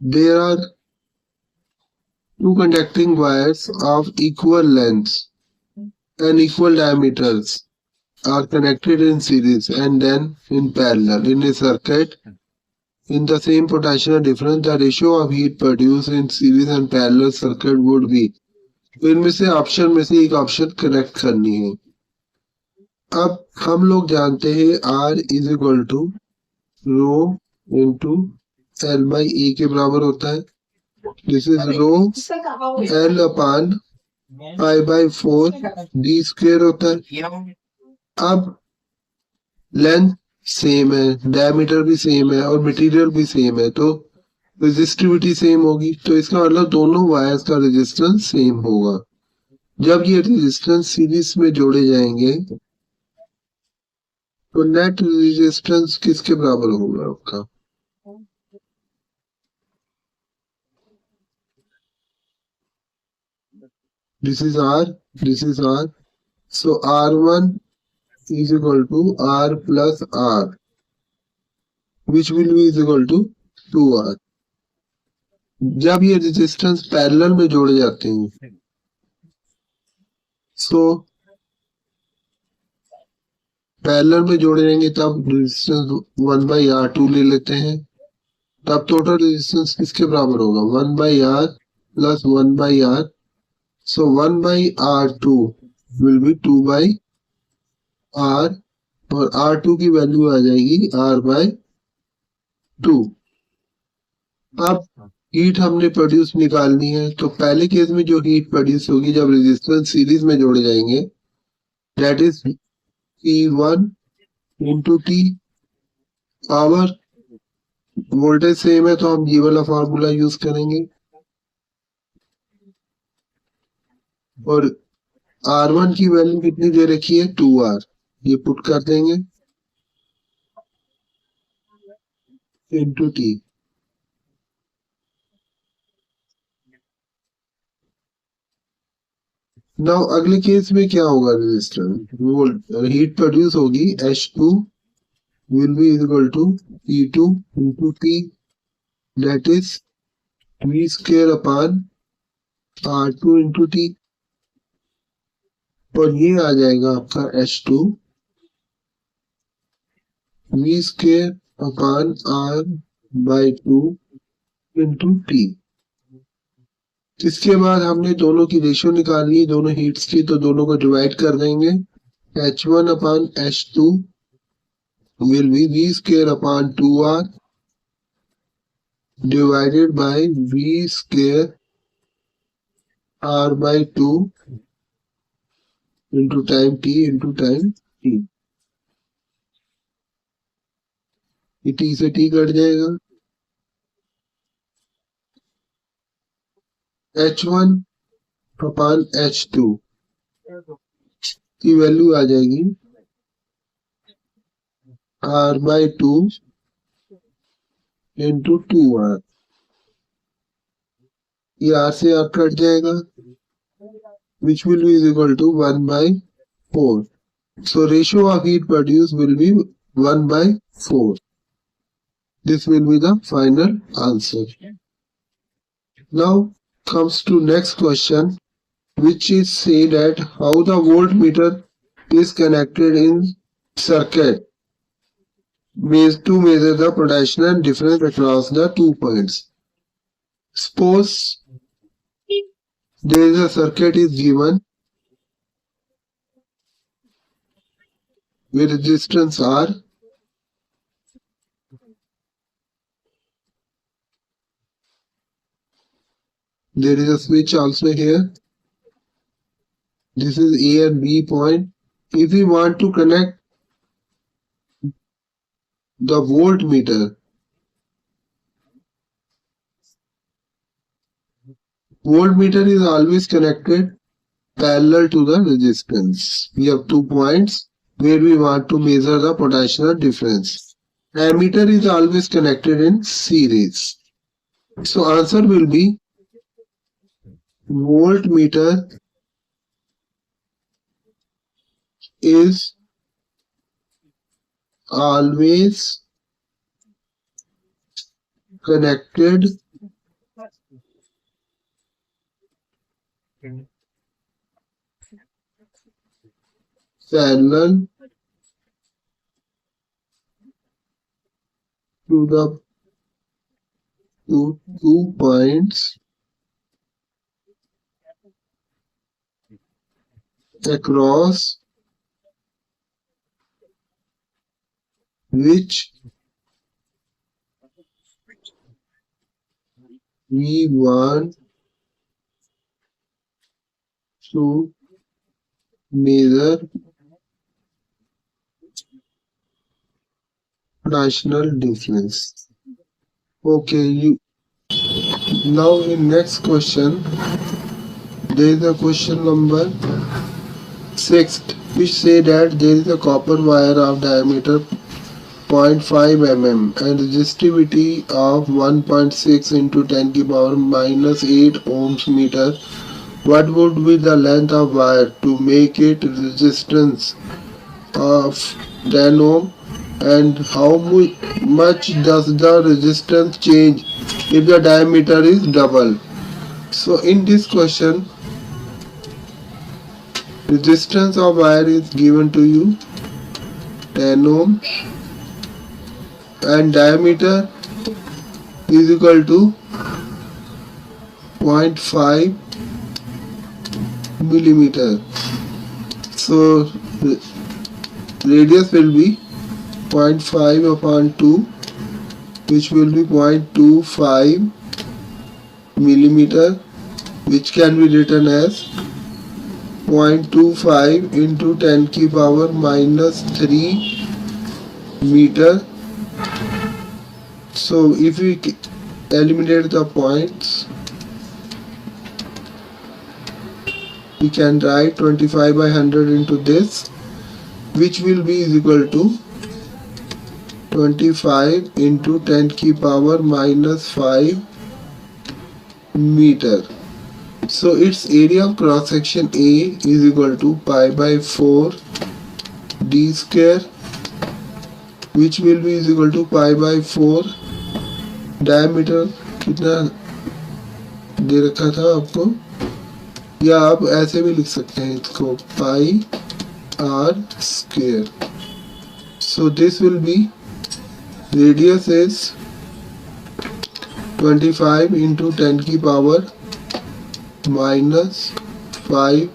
there are two conducting wires of equal lengths and equal diameters are connected in series and then in parallel in a circuit in the same potential difference. The ratio of heat produced in series and parallel circuit would be. तो इनमें से option में से एक option correct करनी है। अब हम लोग जानते हैं R is equal to rho into L by A के बराबर होता है। This is rho L upon pi by 4 D square होता है। अब लेंथ सेम है, डायमीटर भी सेम है और मटेरियल भी सेम है, तो रेजिस्टिविटी सेम होगी। तो इसका मतलब दोनों वायर्स का रेजिस्टेंस सेम होगा। जब ये रेजिस्टेंस सीरीज में जोड़े जाएंगे तो नेट रेजिस्टेंस किसके बराबर होगा आपका? This is R, this is R. So R1 is equal to R plus R, which will be is equal to 2R. जब ये रेजिस्टेंस पैरेलल में जोड़े जाते हैं, सो पैरेलल में जोड़े जाएंगे तब रेजिस्टेंस 1/R2 ले लेते हैं। तब टोटल रेजिस्टेंस किसके बराबर होगा? 1/R plus 1/R. So 1/R2 will be 2/R और R2 की वैल्यू आ जाएगी R/2। अब हीट हमने प्रोड्यूस निकालनी है, तो पहले केस में जो हीट प्रोड्यूस होगी जब रेजिस्टेंस सीरीज में जोड़े जाएंगे, that is P1 into T। Power voltage same है तो हम ये वाला फार्मूला यूज करेंगे और R1 की वैल्यू कितनी दे रखी है? 2R। ये पुट कर देंगे इंटू T। नाउ अगले केस में क्या होगा? रेजिस्टेंस हीट प्रोड्यूस होगी H2 will be equal to P2 into T, that is V square upon R2 into T, और ये आ जाएगा आपका H2 V square upon R by 2 into T। इसके बाद हमने दोनों की रेशियो निकालनी है, दोनों हीट्स की, तो दोनों को डिवाइड कर देंगे। H1 upon H2 will be V square upon 2R divided by V square R by 2 into time T into time T। ये T से T कट जाएगा। H1 अपॉन H2 की वैल्यू आ जाएगी R by 2 into 2R। ये R से R cut जाएगा, which will be equal to 1/4. So ratio of heat produced will be 1/4. This will be the final answer. Now comes to next question, which is say that how the voltmeter is connected in circuit to measure the potential difference across the 2 points. Suppose there is a circuit is given with resistance R. There is a switch also here. This is A and B point. If we want to connect the voltmeter, voltmeter is always connected parallel to the resistance. We have 2 points where we want to measure the potential difference. Ammeter is always connected in series. So answer will be voltmeter is always connected parallel to the two points across which we want to measure national difference. Okay, you now in next question, there is a question number 6, which say that there is a copper wire of diameter 0.5 mm and resistivity of 1.6 into 10 to the power minus 8 ohms meter. What would be the length of wire to make it resistance of 10 ohm, and how much does the resistance change if the diameter is double? So in this question, resistance of wire is given to you 10 ohm and diameter is equal to 0.5 millimeter. So radius will be 0.5 upon 2, which will be 0.25 millimeter, which can be written as 0.25 into 10 to the power minus 3 meter. So if we eliminate the points, we can write 25 by 100 into this, which will be equal to 25 into 10 to the power minus 5 meter. So its area of cross section A is equal to pi by 4 d square, which will be equal to pi by 4 diameter कितना दे रखा था आपको, या आप ऐसे भी लिख सकते हैं इसको pi R square. So this will be radius is 25 into 10 की पावर minus 5.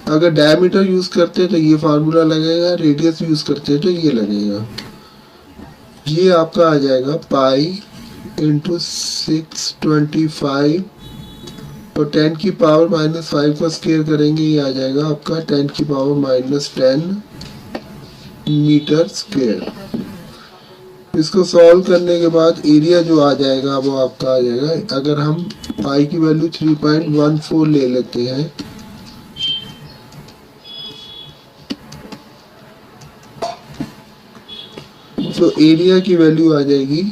अगर डायमीटर यूज करते हैं तो ये फार्मूला लगेगा, रेडियस यूज करते हैं तो ये लगेगा. ये आपका आ जाएगा पाई इंटू 625 और 10 की पावर माइनस 5 का स्क्वायर करेंगे, ये आ जाएगा आपका 10 की पावर माइनस 10 मीटर स्क्वायर. इसको सॉल्व करने के बाद एरिया जो आ जाएगा वो आपका आ जाएगा, अगर हम पाई की वैल्यू 3.14 ले लेते हैं तो एरिया की वैल्यू आ जाएगी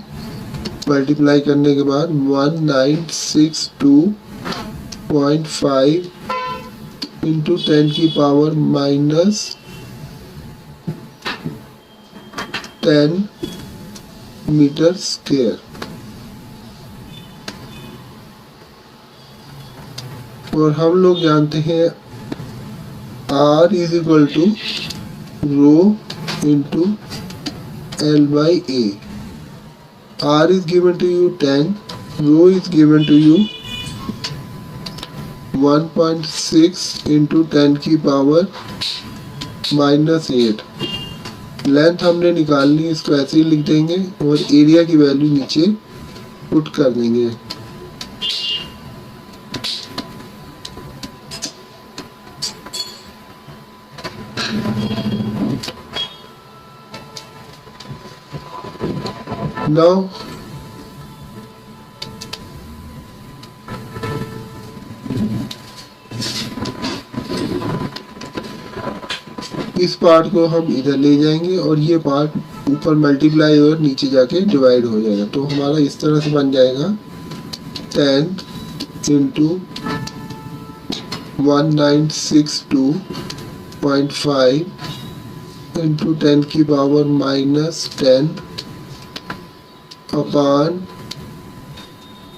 मल्टीप्लाई करने के बाद 1962.5 इंटू 10 की पावर माइनस 10 मीटर स्क्वायर. और हम लोग जानते हैं R is equal to rho into L by A. R is given to you 10, rho is given to you 1.6 into 10 की पावर माइनस 8. लेंथ हमने निकालनी, इसको ऐसे ही लिख देंगे और एरिया की वैल्यू नीचे पुट कर देंगे. Now इस पार्ट को हम इधर ले जाएंगे और ये पार्ट ऊपर मल्टीप्लाई और नीचे जाके डिवाइड हो जाएगा. तो हमारा इस तरह से बन जाएगा 10 इंटू 1962.5 इंटू 10 की पावर माइनस 10 अपॉन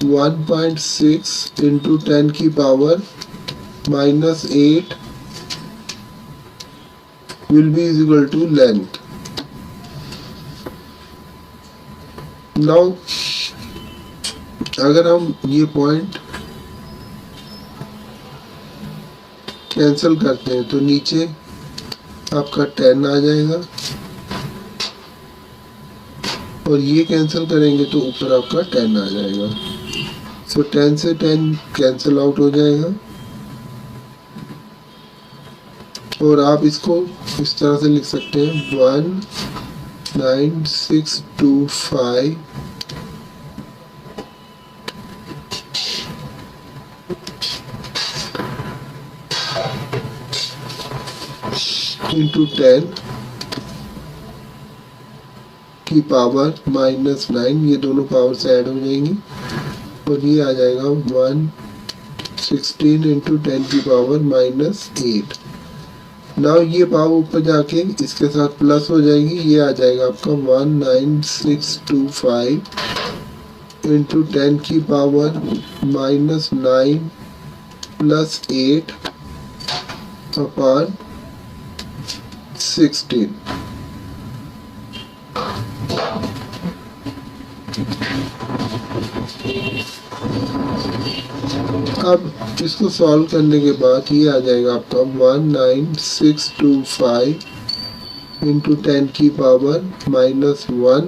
1.6 into 10 की power -8 will be is equal to length. Now अगर हम ये पॉइंट कैंसिल करते हैं तो नीचे आपका 10 आ जाएगा और ये कैंसिल करेंगे तो ऊपर आपका 10 आ जाएगा. सो 10 से 10 कैंसिल आउट हो जाएगा और आप इसको इस तरह से लिख सकते हैं 19625 into 10 की पावर -9. ये दोनों पावर से ऐड हो जाएंगी और ये आ जाएगा 116 into 10 की पावर -8. नाउ ये पावर ऊपर जाके इसके साथ प्लस हो जाएगी. ये आ जाएगा आपका 19625 into 10 की पावर -9 plus 8 upon 16. अब इसको सॉल्व करने के बाद ये आ जाएगा आपका 19625 into 10 की पावर -1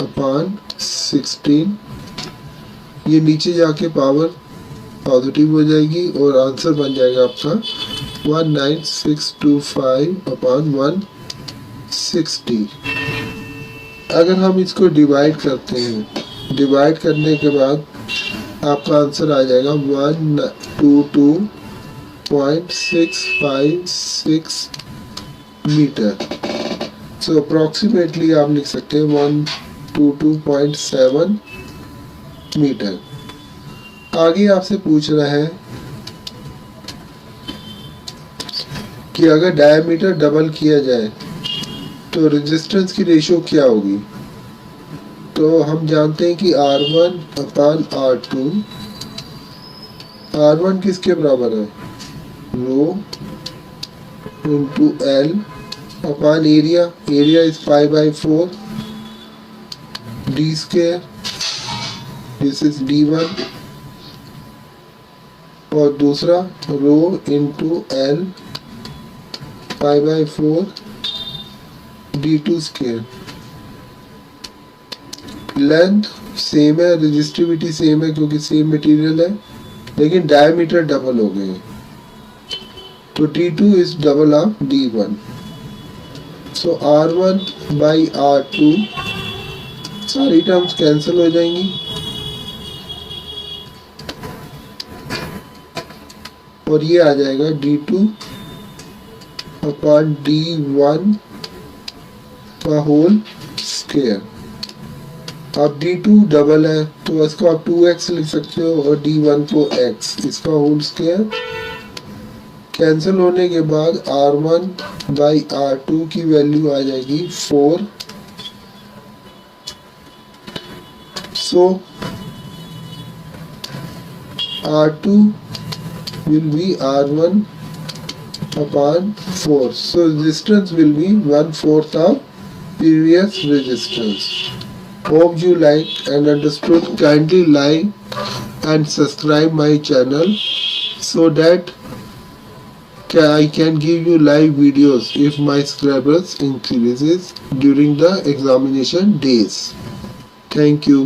upon 16. ये नीचे जाके पावर पॉजिटिव हो जाएगी और आंसर बन जाएगा आपका 19625 upon 160. अगर हम इसको डिवाइड करते हैं, डिवाइड करने के बाद आपका आंसर आ जाएगा 122.656 मीटर. सो अप्रॉक्सीमेटली आप लिख सकते हैं 122.7 मीटर. आगे आपसे पूछ रहा है कि अगर डायमीटर डबल किया जाए तो रेजिस्टेंस की रेशियो क्या होगी. तो हम जानते हैं कि R1 अपॉन R2. R1 किसके बराबर है, rho into L upon area. Area is 5/4 D square. This is D1 और दूसरा rho into L 5/4 D2 square. Length same है, रेजिस्टिविटी सेम है क्योंकि सेम मटेरियल है, लेकिन डायमीटर डबल हो गए. तो D2 is double of D1. So R1 by R2 सारी टर्म्स कैंसिल हो जाएंगी और ये आ जाएगा D2 अपॉन D1 का होल स्क्वायर. अब D2 डबल है तो इसको आप 2x लिख सकते हो और D1 को x, इसका होल स्क्वायर. कैंसिल होने के बाद R1 बाई R2 की वैल्यू आ जाएगी 4. सो R2 will be R1 upon 4. So resistance will be 1/4 of previous resistance. Hope you like and understood. Kindly like and subscribe my channel so that I can give you live videos if my subscribers increases during the examination days. Thank you.